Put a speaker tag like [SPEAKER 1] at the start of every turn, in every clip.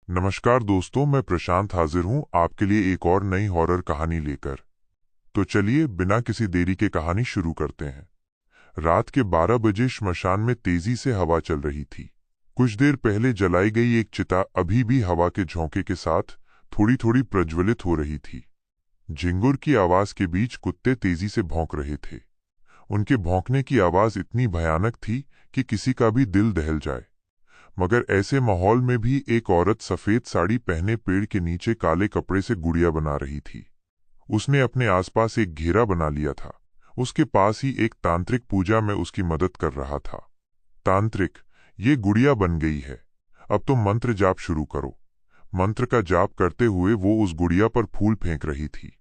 [SPEAKER 1] नमस्कार दोस्तों, मैं प्रशांत हाजिर हूं आपके लिए एक और नई हॉरर कहानी लेकर। तो चलिए बिना किसी देरी के कहानी शुरू करते हैं। रात के 12 बजे श्मशान में तेजी से हवा चल रही थी। कुछ देर पहले जलाई गई एक चिता अभी भी हवा के झोंके के साथ थोड़ी थोड़ी प्रज्वलित हो रही थी। झिंगुर की आवाज के बीच कुत्ते तेजी से भौंक रहे थे। उनके भौंकने की आवाज इतनी भयानक थी कि किसी का भी दिल दहल जाए। मगर ऐसे माहौल में भी एक औरत सफेद साड़ी पहने पेड़ के नीचे काले कपड़े से गुड़िया बना रही थी। उसने अपने आसपास एक घेरा बना लिया था। उसके पास ही एक तांत्रिक पूजा में उसकी मदद कर रहा था। तांत्रिक, ये गुड़िया बन गई है, अब तुम मंत्र जाप शुरू करो। मंत्र का जाप करते हुए वो उस गुड़िया पर फूल फेंक रही थी।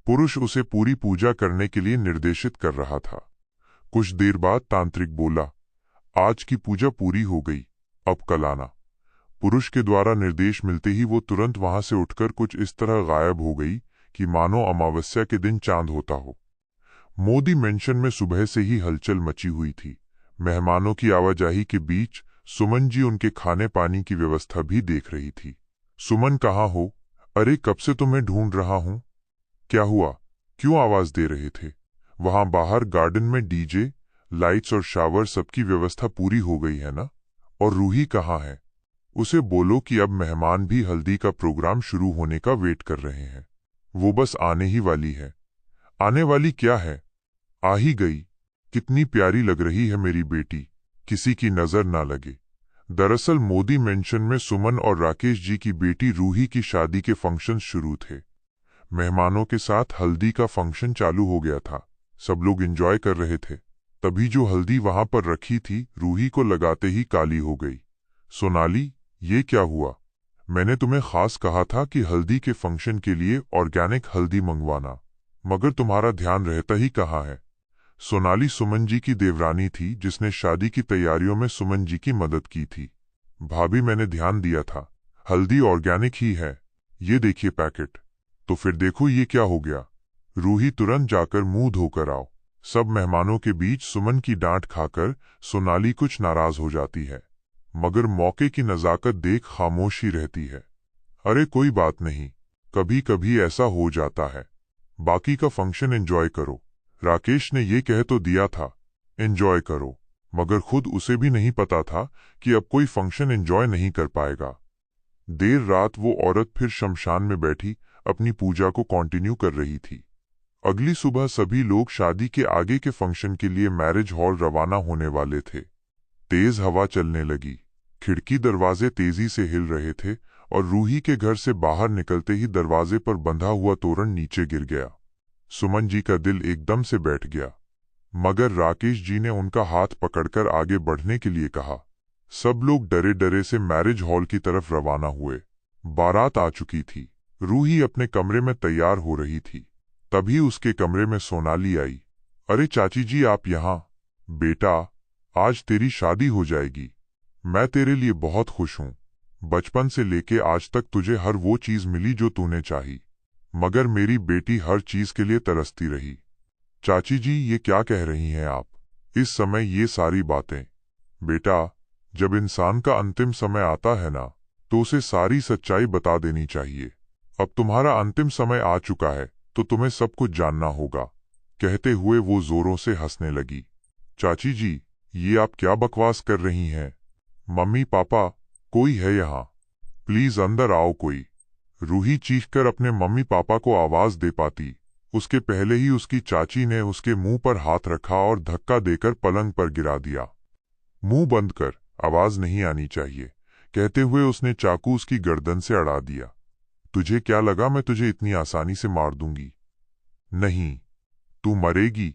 [SPEAKER 1] पुरुष उसे पूरी पूजा करने के लिए निर्देशित कर रहा था। कुछ देर बाद तांत्रिक बोला, आज की पूजा पूरी हो गई, अब कल आना। पुरुष के द्वारा निर्देश मिलते ही वो तुरंत वहां से उठकर कुछ इस तरह गायब हो गई कि मानो अमावस्या के दिन चांद होता हो। मोदी मेंशन में सुबह से ही हलचल मची हुई थी। मेहमानों की आवाजाही के बीच सुमन जी उनके खाने पानी की व्यवस्था भी देख रही थी। सुमन, कहाँ हो? अरे कब से तुम्हें ढूंढ रहा हूं। क्या हुआ, क्यों आवाज दे रहे थे? वहां बाहर गार्डन में डीजे, लाइट्स और शावर सबकी व्यवस्था पूरी हो गई है ना? और रूही कहाँ है? उसे बोलो कि अब मेहमान भी हल्दी का प्रोग्राम शुरू होने का वेट कर रहे हैं। वो बस आने ही वाली है। आने वाली क्या है, आ ही गई। कितनी प्यारी लग रही है मेरी बेटी, किसी की नजर ना लगे। दरअसल मोदी मेंशन में सुमन और राकेश जी की बेटी रूही की शादी के फंक्शन शुरू थे। मेहमानों के साथ हल्दी का फंक्शन चालू हो गया था। सब लोग एंजॉय कर रहे थे। तभी जो हल्दी वहां पर रखी थी रूही को लगाते ही काली हो गई। सोनाली, ये क्या हुआ? मैंने तुम्हें खास कहा था कि हल्दी के फंक्शन के लिए ऑर्गेनिक हल्दी मंगवाना, मगर तुम्हारा ध्यान रहता ही कहाँ है। सोनाली सुमन जी की देवरानी थी जिसने शादी की तैयारियों में सुमन जी की मदद की थी। भाभी, मैंने ध्यान दिया था, हल्दी ऑर्गेनिक ही है। ये देखिए पैकेट। तो फिर देखो ये क्या हो गया। रूही, तुरंत जाकर मुंह धोकर आओ। सब मेहमानों के बीच सुमन की डांट खाकर सोनाली कुछ नाराज हो जाती है, मगर मौके की नजाकत देख खामोश ही रहती है। अरे कोई बात नहीं, कभी कभी ऐसा हो जाता है। बाकी का फंक्शन एंजॉय करो। राकेश ने ये कह तो दिया था एंजॉय करो, मगर खुद उसे भी नहीं पता था कि अब कोई फंक्शन एंजॉय नहीं कर पाएगा। देर रात वो औरत फिर शमशान में बैठी अपनी पूजा को कंटिन्यू कर रही थी। अगली सुबह सभी लोग शादी के आगे के फंक्शन के लिए मैरिज हॉल रवाना होने वाले थे। तेज हवा चलने लगी। खिड़की दरवाजे तेजी से हिल रहे थे और रूही के घर से बाहर निकलते ही दरवाजे पर बंधा हुआ तोरण नीचे गिर गया। सुमन जी का दिल एकदम से बैठ गया, मगर राकेश जी ने उनका हाथ पकड़कर आगे बढ़ने के लिए कहा। सब लोग डरे डरे से मैरिज हॉल की तरफ रवाना हुए। बारात आ चुकी थी। रूही अपने कमरे में तैयार हो रही थी। तभी उसके कमरे में सोनाली आई। अरे चाची जी, आप यहाँ? बेटा, आज तेरी शादी हो जाएगी। मैं तेरे लिए बहुत खुश हूँ। बचपन से लेके आज तक तुझे हर वो चीज मिली जो तूने चाही, मगर मेरी बेटी हर चीज के लिए तरसती रही। चाची जी, ये क्या कह रही हैं आप? इस समय ये सारी बातें? बेटा, जब इंसान का अंतिम समय आता है ना, तो उसे सारी सच्चाई बता देनी चाहिए। अब तुम्हारा अंतिम समय आ चुका है, तो तुम्हें सब कुछ जानना होगा। कहते हुए वो जोरों से हंसने लगी। चाची जी, ये आप क्या बकवास कर रही हैं? मम्मी पापा, कोई है यहाँ? प्लीज अंदर आओ कोई। रूही चीखकर अपने मम्मी पापा को आवाज दे पाती, उसके पहले ही उसकी चाची ने उसके मुंह पर हाथ रखा और धक्का देकर पलंग पर गिरा दिया। मुंह बंद कर, आवाज नहीं आनी चाहिए, कहते हुए उसने चाकू उसकी गर्दन से अड़ा दिया। तुझे क्या लगा मैं तुझे इतनी आसानी से मार दूंगी? नहीं, तू मरेगी,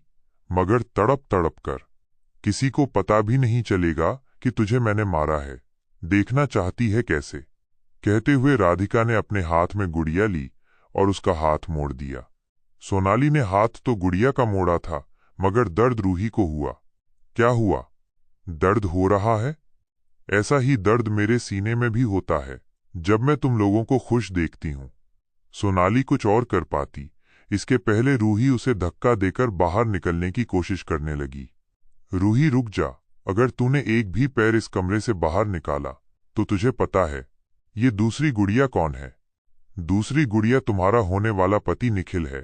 [SPEAKER 1] मगर तड़प तड़प कर। किसी को पता भी नहीं चलेगा कि तुझे मैंने मारा है। देखना चाहती है कैसे? कहते हुए राधिका ने अपने हाथ में गुड़िया ली और उसका हाथ मोड़ दिया। सोनाली ने हाथ तो गुड़िया का मोड़ा था, मगर दर्द रूही को हुआ। क्या हुआ? दर्द हो रहा है? ऐसा ही दर्द मेरे सीने में भी होता है जब मैं तुम लोगों को खुश देखती हूँ। सोनाली कुछ और कर पाती, इसके पहले रूही उसे धक्का देकर बाहर निकलने की कोशिश करने लगी। रूही, रुक जा। अगर तूने एक भी पैर इस कमरे से बाहर निकाला तो तुझे पता है ये दूसरी गुड़िया कौन है? दूसरी गुड़िया तुम्हारा होने वाला पति निखिल है।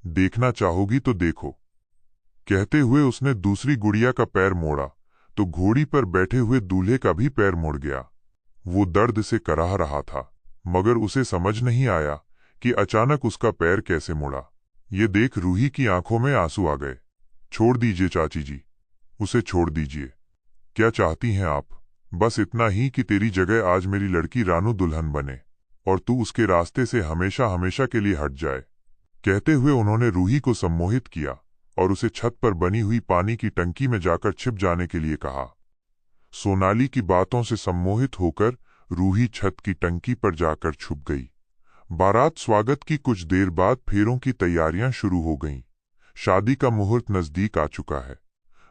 [SPEAKER 1] देखना चाहोगी तो देखो। कहते हुए उसने दूसरी गुड़िया का पैर मोड़ा तो घोड़ी पर बैठे हुए दूल्हे का भी पैर मुड़ गया। वो दर्द से कराह रहा था, मगर उसे समझ नहीं आया कि अचानक उसका पैर कैसे मुड़ा। ये देख रूही की आंखों में आंसू आ गए। छोड़ दीजिए चाची जी, उसे छोड़ दीजिए। क्या चाहती हैं आप? बस इतना ही कि तेरी जगह आज मेरी लड़की रानू दुल्हन बने और तू उसके रास्ते से हमेशा हमेशा के लिए हट जाए। कहते हुए उन्होंने रूही को सम्मोहित किया और उसे छत पर बनी हुई पानी की टंकी में जाकर छिप जाने के लिए कहा। सोनाली की बातों से सम्मोहित होकर रूही छत की टंकी पर जाकर छुप गई। बारात स्वागत की कुछ देर बाद फेरों की तैयारियां शुरू हो गईं। शादी का मुहूर्त नजदीक आ चुका है।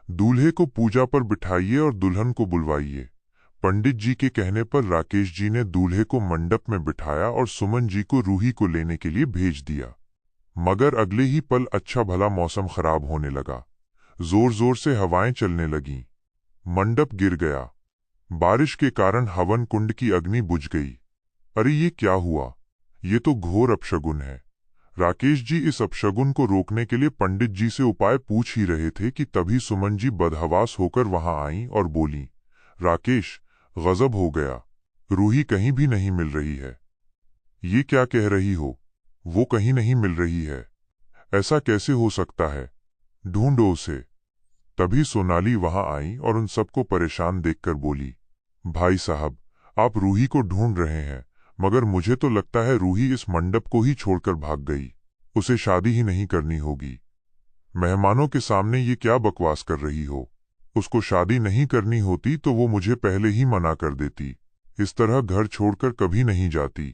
[SPEAKER 1] दूल्हे को पूजा पर बिठाइए और दुल्हन को बुलवाइए। पंडित जी के कहने पर राकेश जी ने दूल्हे को मंडप में बिठाया और सुमन जी को रूही को लेने के लिए भेज दिया। मगर अगले ही पल अच्छा भला मौसम खराब होने लगा। जोर जोर से हवाएं चलने लगीं। मंडप गिर गया। बारिश के कारण हवन कुंड की अग्नि बुझ गई। अरे ये क्या हुआ? ये तो घोर अपशगुन है। राकेश जी इस अपशगुन को रोकने के लिए पंडित जी से उपाय पूछ ही रहे थे कि तभी सुमन जी बदहवास होकर वहां आईं और बोलीं, राकेश, गजब हो गया, रूही कहीं भी नहीं मिल रही है। ये क्या कह रही हो? वो कहीं नहीं मिल रही है। ऐसा कैसे हो सकता है? ढूंढो उसे। तभी सोनाली वहां आई और उन सबको परेशान देखकर बोली, भाई साहब, आप रूही को ढूंढ रहे हैं, मगर मुझे तो लगता है रूही इस मंडप को ही छोड़कर भाग गई। उसे शादी ही नहीं करनी होगी। मेहमानों के सामने ये क्या बकवास कर रही हो? उसको शादी नहीं करनी होती तो वो मुझे पहले ही मना कर देती। इस तरह घर छोड़कर कभी नहीं जाती।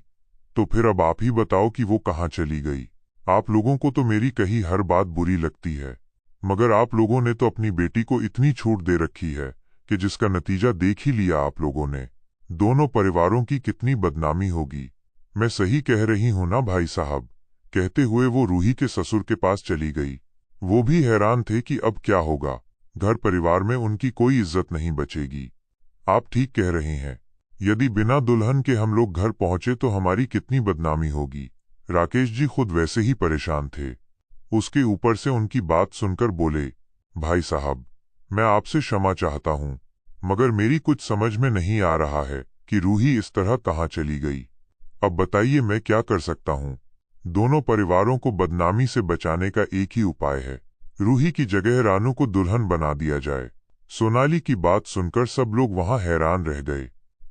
[SPEAKER 1] तो फिर अब आप ही बताओ कि वो कहाँ चली गई। आप लोगों को तो मेरी कही हर बात बुरी लगती है, मगर आप लोगों ने तो अपनी बेटी को इतनी छूट दे रखी है कि जिसका नतीजा देख ही लिया आप लोगों ने। दोनों परिवारों की कितनी बदनामी होगी। मैं सही कह रही हूं ना भाई साहब? कहते हुए वो रूही के ससुर के पास चली गई। वो भी हैरान थे कि अब क्या होगा। घर परिवार में उनकी कोई इज्जत नहीं बचेगी। आप ठीक कह रहे हैं। यदि बिना दुल्हन के हम लोग घर पहुंचे तो हमारी कितनी बदनामी होगी। राकेश जी खुद वैसे ही परेशान थे। उसके ऊपर से उनकी बात सुनकर बोले, भाई साहब, मैं आपसे क्षमा चाहता हूं, मगर मेरी कुछ समझ में नहीं आ रहा है कि रूही इस तरह कहाँ चली गई। अब बताइए मैं क्या कर सकता हूं? दोनों परिवारों को बदनामी से बचाने का एक ही उपाय है। रूही की जगह रानू को दुल्हन बना दिया जाए। सोनाली की बात सुनकर सब लोग वहां हैरान रह गए।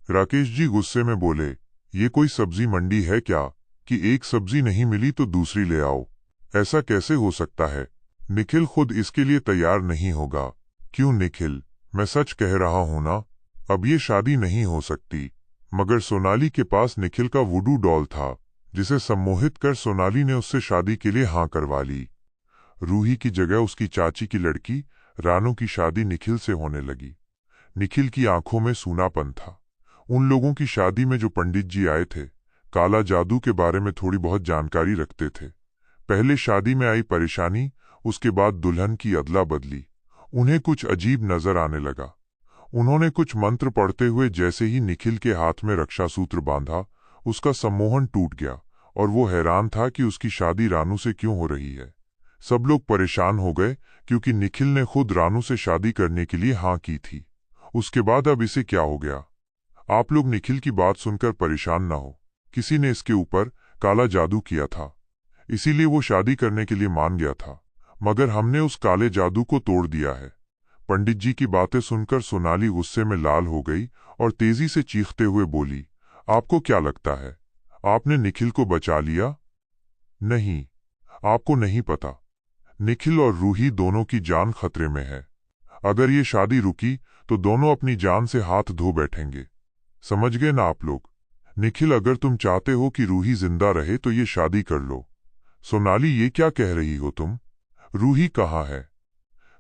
[SPEAKER 1] राकेश जी गुस्से में बोले, ये कोई सब्जी मंडी है क्या कि एक सब्जी नहीं मिली तो दूसरी ले आओ? ऐसा कैसे हो सकता है? निखिल खुद इसके लिए तैयार नहीं होगा। क्यों निखिल, मैं सच कह रहा हूं ना। अब ये शादी नहीं हो सकती। मगर सोनाली के पास निखिल का वुडू डॉल था, जिसे सम्मोहित कर सोनाली ने उससे शादी के लिए हाँ करवा ली। रूही की जगह उसकी चाची की लड़की रानू की शादी निखिल से होने लगी। निखिल की आंखों में सूनापन था। उन लोगों की शादी में जो पंडित जी आए थे, काला जादू के बारे में थोड़ी बहुत जानकारी रखते थे। पहले शादी में आई परेशानी, उसके बाद दुल्हन की अदला बदली, उन्हें कुछ अजीब नजर आने लगा। उन्होंने कुछ मंत्र पढ़ते हुए जैसे ही निखिल के हाथ में रक्षा सूत्र बांधा, उसका सम्मोहन टूट गया और वो हैरान था कि उसकी शादी रानू से क्यों हो रही है। सब लोग परेशान हो गए क्योंकि निखिल ने खुद रानू से शादी करने के लिए हाँ की थी। उसके बाद अब इसे क्या हो गया? आप लोग निखिल की बात सुनकर परेशान ना हो। किसी ने इसके ऊपर काला जादू किया था, इसीलिए वो शादी करने के लिए मान गया था, मगर हमने उस काले जादू को तोड़ दिया है। पंडित जी की बातें सुनकर सोनाली गुस्से में लाल हो गई और तेजी से चीखते हुए बोली, आपको क्या लगता है आपने निखिल को बचा लिया? नहीं, आपको नहीं पता, निखिल और रूही दोनों की जान खतरे में है। अगर ये शादी रुकी तो दोनों अपनी जान से हाथ धो बैठेंगे। समझ गए ना आप लोग? निखिल, अगर तुम चाहते हो कि रूही जिंदा रहे तो ये शादी कर लो। सोनाली, ये क्या कह रही हो तुम? रूही कहाँ है?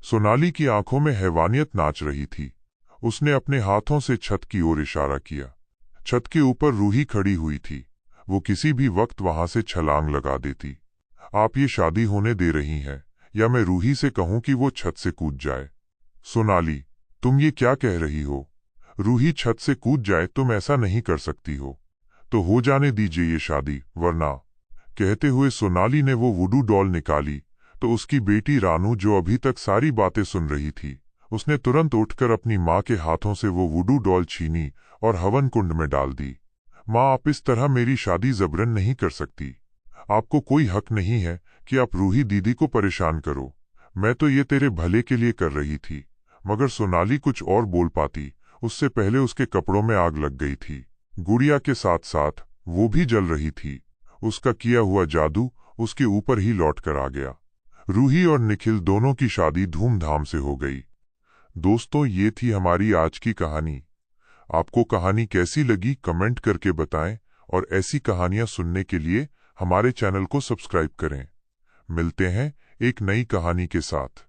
[SPEAKER 1] सोनाली की आंखों में हैवानियत नाच रही थी। उसने अपने हाथों से छत की ओर इशारा किया। छत के ऊपर रूही खड़ी हुई थी। वो किसी भी वक्त वहां से छलांग लगा देती। आप ये शादी होने दे रही हैं या मैं रूही से कहूं कि वो छत से कूद जाए? सोनाली, तुम ये क्या कह रही हो? रूही छत से कूद जाए? तुम ऐसा नहीं कर सकती हो। तो हो जाने दीजिए ये शादी, वरना। कहते हुए सोनाली ने वो वुडू डॉल निकाली तो उसकी बेटी रानू, जो अभी तक सारी बातें सुन रही थी, उसने तुरंत उठकर अपनी माँ के हाथों से वो वुडू डॉल छीनी और हवन कुंड में डाल दी। माँ, आप इस तरह मेरी शादी जबरन नहीं कर सकती। आपको कोई हक नहीं है कि आप रूही दीदी को परेशान करो। मैं तो ये तेरे भले के लिए कर रही थी। मगर सोनाली कुछ और बोल पाती, उससे पहले उसके कपड़ों में आग लग गई थी। गुड़िया के साथ साथ वो भी जल रही थी। उसका किया हुआ जादू उसके ऊपर ही लौट कर आ गया। रूही और निखिल दोनों की शादी धूमधाम से हो गई। दोस्तों, ये थी हमारी आज की कहानी। आपको कहानी कैसी लगी कमेंट करके बताएं और ऐसी कहानियां सुनने के लिए हमारे चैनल को सब्सक्राइब करें। मिलते हैं एक नई कहानी के साथ।